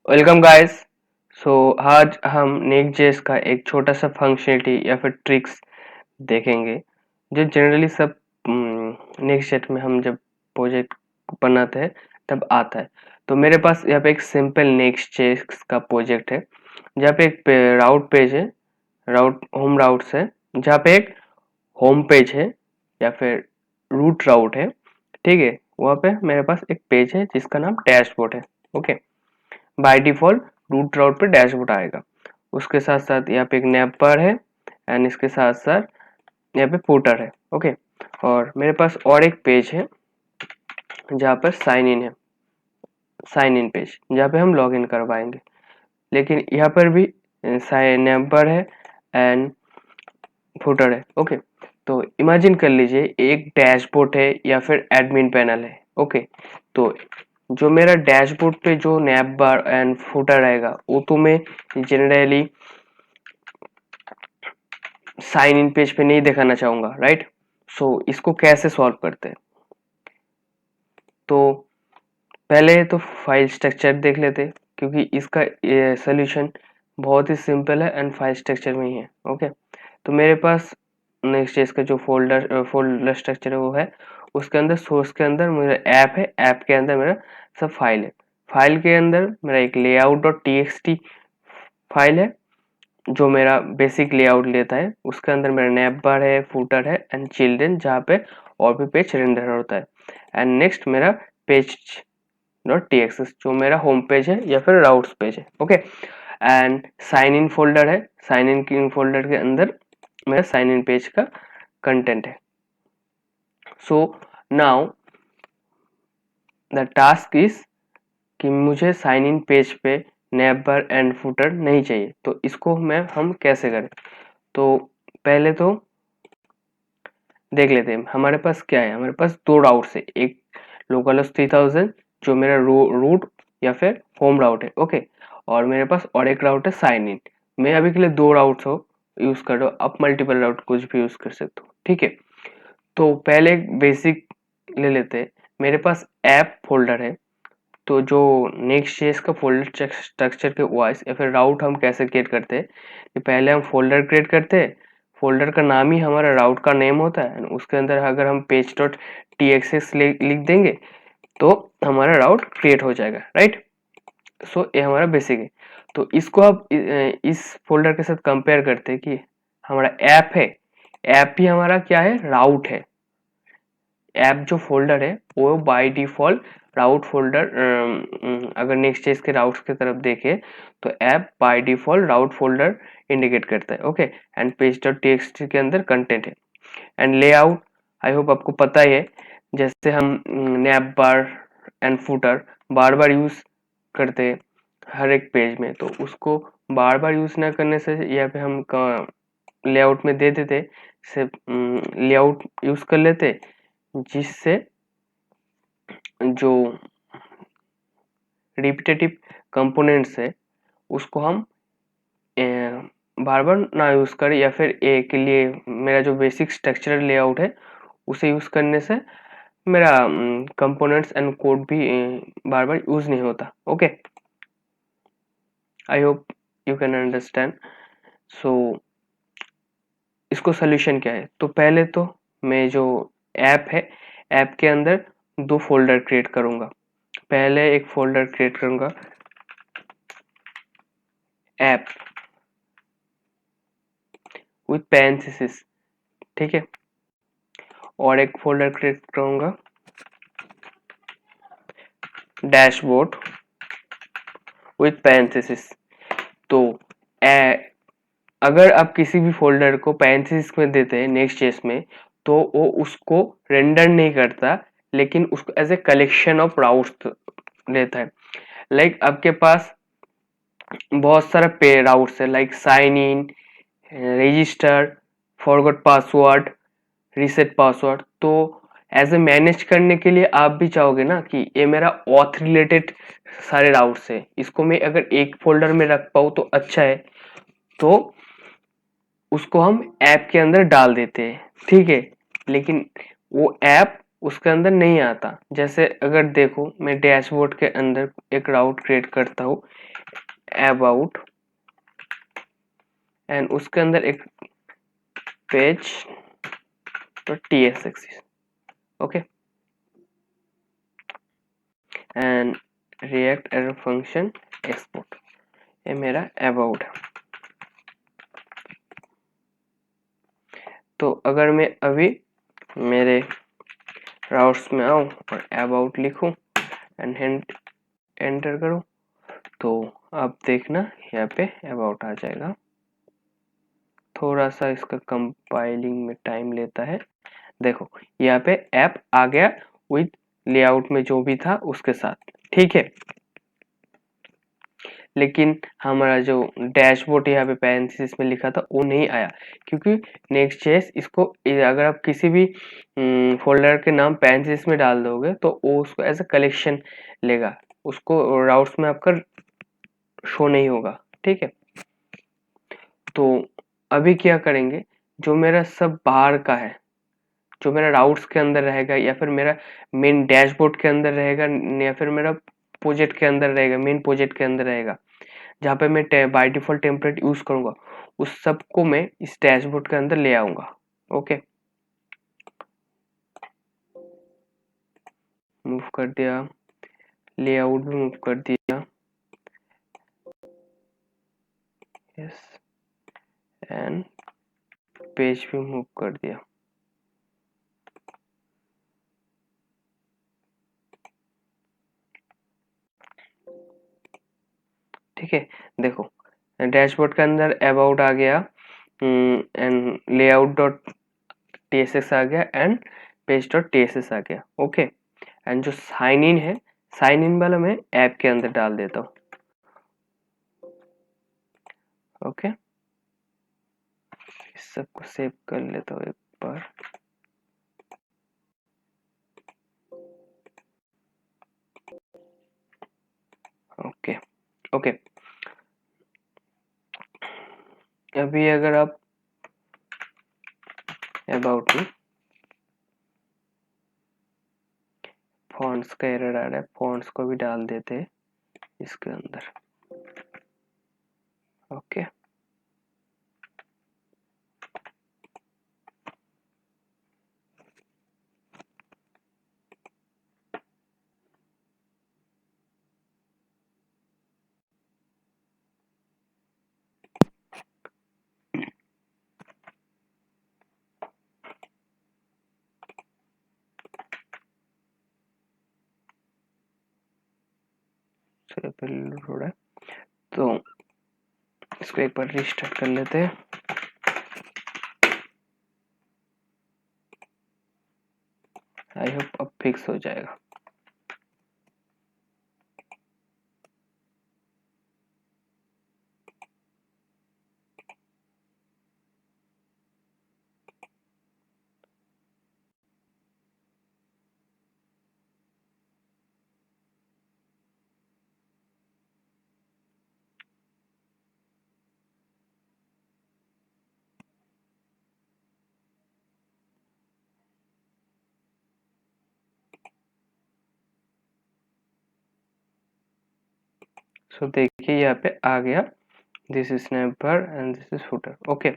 Welcome guys. आज हम नेक्स्ट.जेएस का एक छोटा सा फंक्शनलिटी या फिर ट्रिक्स देखेंगे जो जनरली सब नेक्स्ट.जेएस में हम जब प्रोजेक्ट बनाते हैं तब आता है। तो मेरे पास यहाँ पे एक सिंपल नेक्स्ट.जेएस का प्रोजेक्ट है जहाँ पे एक राउट पेज है, राउट होम राउट्स है, जहाँ पे एक होम पेज है या फिर रूट राउट है। ठीक है, वहाँ पे मेरे पास एक पेज है जिसका नाम डैशबोर्ड है। ओके, बाय डिफॉल्ट रूट राउट पे डैशबोर्ड आएगा। उसके साथ साथ यहाँ पे एक नैप बार है एंड इसके साथ साथ यहाँ पे फुटर है। ओके, और मेरे पास और एक पेज है जहाँ पर साइन इन है, साइन इन पेज जहाँ पे हम लॉग इन करवाएंगे। लेकिन यहाँ पर भी नैप बार है एंड फुटर है। ओके, तो इमेजिन कर लीजिए एक डैशबोर्ड है या फिर एडमिन पैनल है। ओके, तो जो मेरा डैशबोर्ड पे जो नैप बार एंड फुटर रहेगा वो तो मैं जनरली साइन इन पेज पे नहीं दिखाना चाहूंगा, राइट। सो इसको कैसे सॉल्व करते हैं, तो पहले तो फाइल स्ट्रक्चर देख लेते क्योंकि इसका सोल्यूशन बहुत ही सिंपल है एंड फाइल स्ट्रक्चर में ही है। ओके, तो मेरे पास नेक्स्ट इसका जो फोल्डर स्ट्रक्चर है वो है, उसके अंदर सोर्स के अंदर मेरा ऐप है, ऐप के अंदर मेरा सब फाइल है। फाइल के अंदर मेरा एक लेआउट डॉट टीएक्सटी फाइल है जो मेरा बेसिक लेआउट लेता है। उसके अंदर मेरा नैप बार है, फुटर है एंड चिल्ड्रन जहाँ पे और भी पेज रेंडर होता है। एंड नेक्स्ट मेरा पेज डॉट टीएक्सएस जो मेरा होम पेज है या फिर राउट्स पेज है। Okay, and sign in folder है, साइन इन फोल्डर के अंदर मेरा साइन इन पेज का कंटेंट है। So now the task is कि मुझे साइन इन पेज पे नैप बार एंड फुटर नहीं चाहिए, तो इसको हम कैसे करें। तो पहले तो देख लेते हैं हमारे पास क्या है। हमारे पास दो राउट्स है, एक लोकल होस्ट 3000 जो मेरा रूट या फिर होम राउट है। ओके, और मेरे पास और एक राउट है साइन इन। मैं अभी के लिए दो राउट्स हो यूज कर रहा हूँ, आप मल्टीपल राउट कुछ भी यूज कर सकते हो। ठीक है, तो पहले एक बेसिक ले लेते हैं। मेरे पास ऐप फोल्डर है, तो जो नेक्स्ट जेएस का फोल्डर स्ट्रक्चर के वाइज या फिर राउट हम कैसे क्रिएट करते हैं कि पहले हम फोल्डर क्रिएट करते हैं। फोल्डर का नाम ही हमारा राउट का नेम होता है, उसके अंदर अगर हम पेज डॉट टीएक्सएस लिख देंगे तो हमारा राउट क्रिएट हो जाएगा, राइट। सो ये हमारा बेसिक है। तो इसको आप इस फोल्डर के साथ कंपेयर करते हैं कि हमारा ऐप है, ऐप ही हमारा क्या है, राउट है। ऐप जो फोल्डर है वो बाय डिफॉल्ट राउट फोल्डर, अगर नेक्स्ट इसके राउट्स की तरफ देखे तो app by default route folder indicate करता है। Okay, and page dot TXT के अंदर कंटेंट है एंड लेआउट आई होप आपको पता ही है। जैसे हम nap bar and footer bar bar use करते हैं हर एक पेज में, तो उसको बार बार यूज ना करने से यहाँ पे हम लेआउट में दे देते, सिर्फ लेआउट यूज कर लेते जिससे जो रिपीटेटिव कंपोनेंट्स है उसको हम बार बार ना यूज करें, या फिर ए के लिए मेरा जो बेसिक स्ट्रक्चरल लेआउट है उसे यूज करने से मेरा कंपोनेंट्स एंड कोड भी बार बार यूज नहीं होता। Okay, I hope you can understand. So इसको सोल्यूशन क्या है, तो पहले तो मैं जो ऐप है ऐप के अंदर दो फोल्डर क्रिएट करूंगा। पहले एक फोल्डर क्रिएट करूंगा ऐप विथ पैरेंथेसिस, ठीक है, और एक फोल्डर क्रिएट करूंगा डैशबोर्ड विथ पैरेंथेसिस। तो अगर आप किसी भी फोल्डर को पैरेंथेसिस में देते हैं नेक्स्ट जेएस में तो वो उसको रेंडर नहीं करता, लेकिन उसको as a collection of routes लेता है। लाइक आपके पास बहुत सारा पे राउट्स है, like sign in, register, forgot password, reset password. तो एज ए मैनेज करने के लिए आप भी चाहोगे ना कि ये मेरा ऑथ रिलेटेड सारे राउट्स है, इसको मैं अगर एक फोल्डर में रख पाऊँ तो अच्छा है। तो उसको हम ऐप के अंदर डाल देते हैं, ठीक है। लेकिन वो ऐप उसके अंदर नहीं आता। जैसे अगर देखो मैं डैशबोर्ड के अंदर एक राउट क्रिएट करता हूँ अबाउट, एंड उसके अंदर एक पेज तो tsx, okay, and react error function export, ये मेरा अबाउट है। तो अगर मैं अभी मेरे राउट्स में आऊं और अबाउट लिखूं एंड एंटर करूं, तो आप देखना यहाँ पे अबाउट आ जाएगा। थोड़ा सा इसका कंपाइलिंग में टाइम लेता है। देखो यहाँ पे ऐप आ गया विद लेआउट में जो भी था उसके साथ, ठीक है। लेकिन हमारा जो डैशबोर्ड यहाँ पे पैरेंथेसिस में लिखा था वो नहीं आया, क्योंकि नेक्स्ट.जेएस इसको अगर आप किसी भी फोल्डर के नाम पैरेंथेसिस में डाल दोगे तो वो उसको एज अ कलेक्शन लेगा, उसको राउट्स में आपका शो नहीं होगा, ठीक है। तो अभी क्या करेंगे, जो मेरा सब बाहर का है, जो मेरा राउट्स के अंदर रहेगा या फिर मेरा मेन डैशबोर्ड के अंदर रहेगा या फिर मेरा प्रोजेक्ट के अंदर रहेगा, मेन प्रोजेक्ट के अंदर रहेगा, जहाँ पे मैं बाय डिफॉल्ट टेम्पलेट यूज करूंगा, उस सब को मैं इस डैशबोर्ड के अंदर ले आऊंगा। ओके, मूव कर दिया, लेआउट भी मूव कर दिया, यस, एंड पेज भी मूव कर दिया। ठीक है, देखो डैशबोर्ड के अंदर अबाउट आ गया एंड लेआउट डॉट tsx आ गया एंड पेज डॉट tsx आ गया। ओके, एंड जो साइन इन है, साइन इन वाला मैं ऐप के अंदर डाल देता हूँ। ओके, इस सबको सेव कर लेता हूँ एक बार। ओके ओके, अभी अगर आप अबाउट में फॉन्ट्स का एरर आ रहा है, फॉन्ट्स को भी डाल देते हैं इसके अंदर। ओके, थोड़ा, तो इसको एक बार रिस्टार्ट कर लेते हैं। आई होप अब फिक्स हो जाएगा। सो देखिए यहाँ पे आ गया, this is snapper and this is footer. Okay,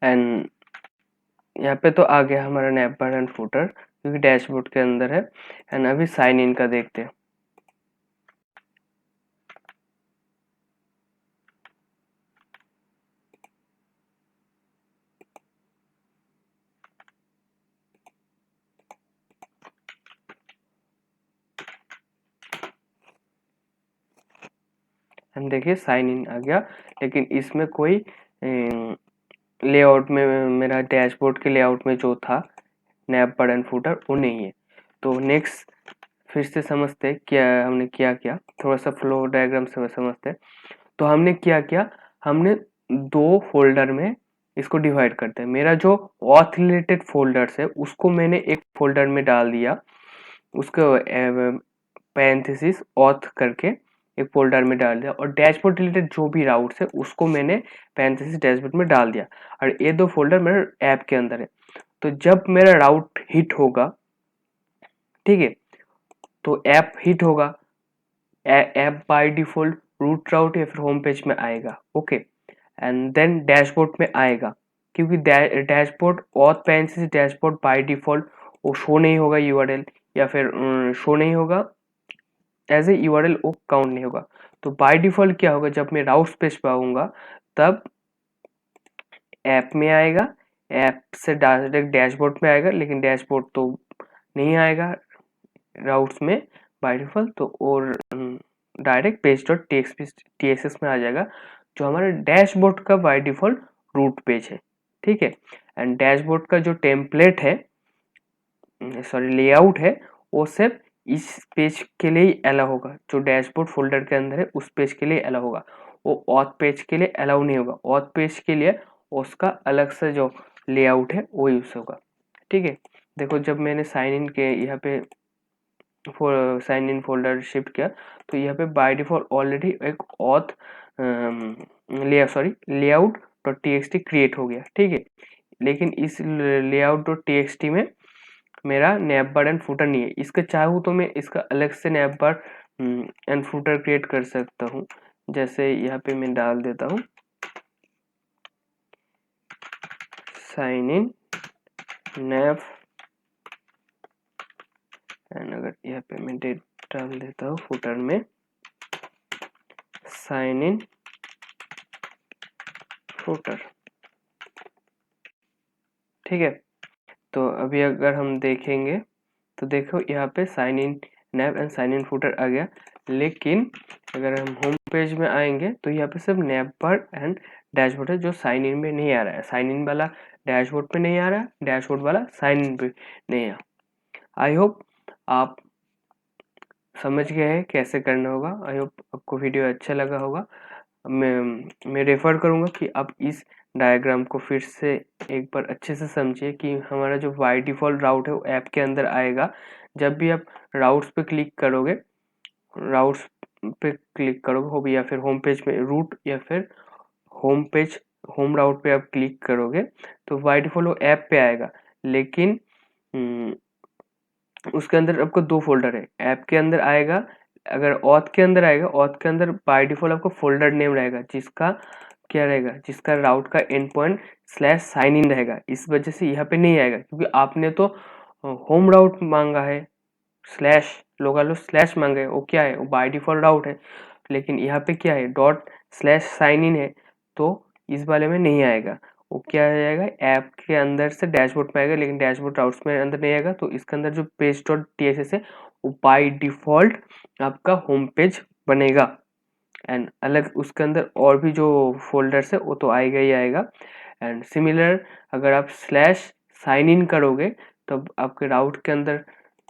and यहाँ पे तो आ गया हमारा नैपर एंड फुटर क्योंकि डैशबोर्ड के अंदर है। एंड अभी साइन इन का देखते हैं। हम देखिए साइन इन आ गया, लेकिन इसमें कोई लेआउट में, मेरा डैशबोर्ड के लेआउट में जो था नैपर एंड फुटर वो नहीं है। तो नेक्स्ट फिर से समझते क्या हमने क्या किया, थोड़ा सा फ्लो डायग्राम से समझते। तो हमने क्या किया, हमने दो फोल्डर में इसको डिवाइड करते हैं। मेरा जो ऑथ रिलेटेड फोल्डर्स है उसको मैंने एक फोल्डर में डाल दिया, उसको पैरेंथेसिस ऑथ करके एक फोल्डर में डाल दिया, और डैशबोर्ड रिलेटेड जो भी राउट्स है उसको मैंने पैरेंथेसिस डैशबोर्ड में डाल दिया, और ये दो फोल्डर मेरे ऐप के अंदर है। तो जब मेरा राउट हिट होगा, ठीक है, तो ऐप हिट होगा, ऐप बाय डिफॉल्ट रूट राउट या फिर होम पेज में आएगा, ओके, एंड देन डैशबोर्ड में आएगा, क्योंकि डैशबोर्ड ऑथ पैन से डैशबोर्ड बाय डिफॉल्ट वो शो नहीं होगा यूआरएल, या फिर शो नहीं होगा एज ए यूआरएल, वो काउंट नहीं होगा। तो बाय डिफॉल्ट क्या होगा, जब मैं राउट्स पेज पे आऊंगा तब ऐप में आएगा, ऐप से डायरेक्ट डैशबोर्ड में आएगा, लेकिन डैशबोर्ड तो नहीं आएगा राउट्स में बाय डिफॉल्ट, तो और डायरेक्ट पेज डॉट टीएक्सएस में आ जाएगा, जो हमारा डैशबोर्ड का बाय डिफॉल्ट रूट पेज है, ठीक है। एंड डैशबोर्ड का जो टेम्पलेट है, सॉरी लेआउट है, वो सिर्फ इस पेज के लिए ही अलाउ होगा, जो डैशबोर्ड फोल्डर के अंदर है उस पेज के लिए अलाउ होगा, वो ऑथ पेज के लिए अलाउ नहीं होगा। ऑथ पेज के लिए उसका अलग से जो लेआउट है वो यूज होगा, ठीक है। देखो जब मैंने साइन इन के यहाँ पे साइन इन फोल्डर शिफ्ट किया, तो यहाँ पे बाय डिफॉल्ट ऑलरेडी एक auth layout dot TXT create हो गया, ठीक है। लेकिन इस लेआउट डॉट टीएक्सटी में मेरा नैप बार एंड फुटर नहीं है। इसका चाहूँ तो मैं इसका अलग से nap bar and footer create कर सकता हूँ, जैसे यहाँ पे मैं डाल देता हूँ साइन इन नैप, एंड अगर यहाँ पे मैं डेट डाल देता हूँ फुटर में साइन इन फुटर, ठीक है। तो अभी अगर हम देखेंगे तो देखो यहाँ पे sign in nap and sign in footer आ गया, लेकिन अगर हम होम पेज में आएंगे तो यहाँ पे सिर्फ नैप बार एंड डैशबोर्ड है, जो साइन इन में नहीं आ रहा है। साइन इन वाला डैशबोर्ड पे नहीं आ रहा है, डैशबोर्ड वाला साइन इन पे नहीं आ। आई होप आप समझ गए हैं कैसे करना होगा। आई होप आपको वीडियो अच्छा लगा होगा। मैं रेफर करूंगा कि आप इस डायग्राम को फिर से एक बार अच्छे से समझिए कि हमारा जो बाय डिफॉल्ट राउट है वो ऐप के अंदर आएगा। जब भी आप राउट्स पे क्लिक करोगे, राउट्स पे क्लिक करोगे हो भी, या फिर होम पेज में रूट या फिर होम पेज होम राउट पे आप क्लिक करोगे तो बाय डिफॉल्ट वो ऐप पे आएगा, लेकिन उसके अंदर आपको दो फोल्डर है। ऐप के अंदर आएगा, अगर ऑथ के अंदर आएगा, ऑथ के अंदर बाय डिफॉल्ट आपको फोल्डर नेम रहेगा, जिसका क्या रहेगा, जिसका राउट का endpoint slash sign in रहेगा। इस वजह से यहाँ पे नहीं आएगा, क्योंकि आपने तो होम राउट मांगा है, स्लैश लोकल स्लैश मांगा है, वो क्या है, वो बाय डिफॉल्ट राउट है। लेकिन यहाँ पे क्या है, डॉट स्लैश साइन इन है, तो इस वाले में नहीं आएगा। वो क्या आ जाएगा, ऐप के अंदर से डैशबोर्ड में आएगा, लेकिन डैशबोर्ड राउट्स में अंदर नहीं आएगा। तो इसके अंदर जो पेज डॉट टीएक्सएस है वो बाय डिफॉल्ट आपका होम पेज बनेगा, एंड अलग उसके अंदर और भी जो फोल्डर्स है वो तो आएगा ही आएगा। एंड सिमिलर अगर आप स्लैश साइन इन करोगे तो आपके राउट के अंदर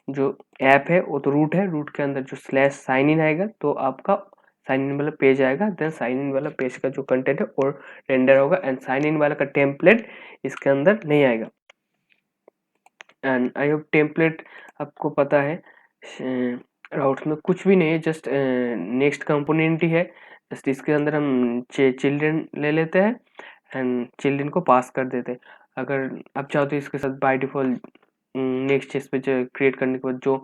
जो ऐप है वो तो रूट है, रूट के अंदर जो स्लैश साइन इन आएगा तो आपका साइन इन वाला पेज आएगा। देन साइन इन वाला पेज का जो कंटेंट है और रेंडर होगा, एंड साइन इन वाला का टेम्पलेट इसके अंदर नहीं आएगा। एंड आई होप टेम्पलेट आपको पता है, राउट्स में कुछ भी नहीं है, जस्ट नेक्स्ट कंपोनेंट ही है। जस्ट इसके अंदर हम चिल्ड्रन ले लेते हैं एंड चिल्ड्रन को पास कर देते हैं। अगर आप चाहो तो इसके साथ बाय डिफॉल्ट नेक्स्ट इस पे क्रिएट करने के बाद जो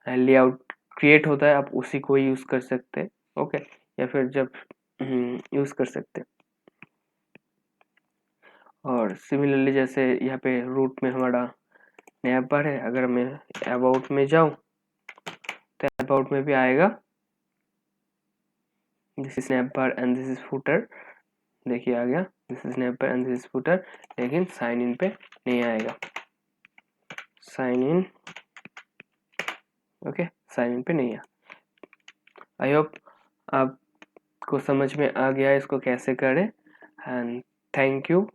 लेआउट क्रिएट होता है आप उसी को ही यूज कर सकते हैं, ओके, या फिर जब यूज कर सकते हैं। और सिमिलरली जैसे यहाँ पे रूट में हमारा नया बार है, अगर मैं अबाउट में जाऊं तो अबाउट में भी आएगा this is snap bar and this is footer, देखिए आ गया this is snap bar and this is footer, लेकिन साइन इन पे नहीं आएगा, sign in, okay, sign in पे नहीं है। आई होप आपको समझ में आ गया इसको कैसे करें, एंड थैंक यू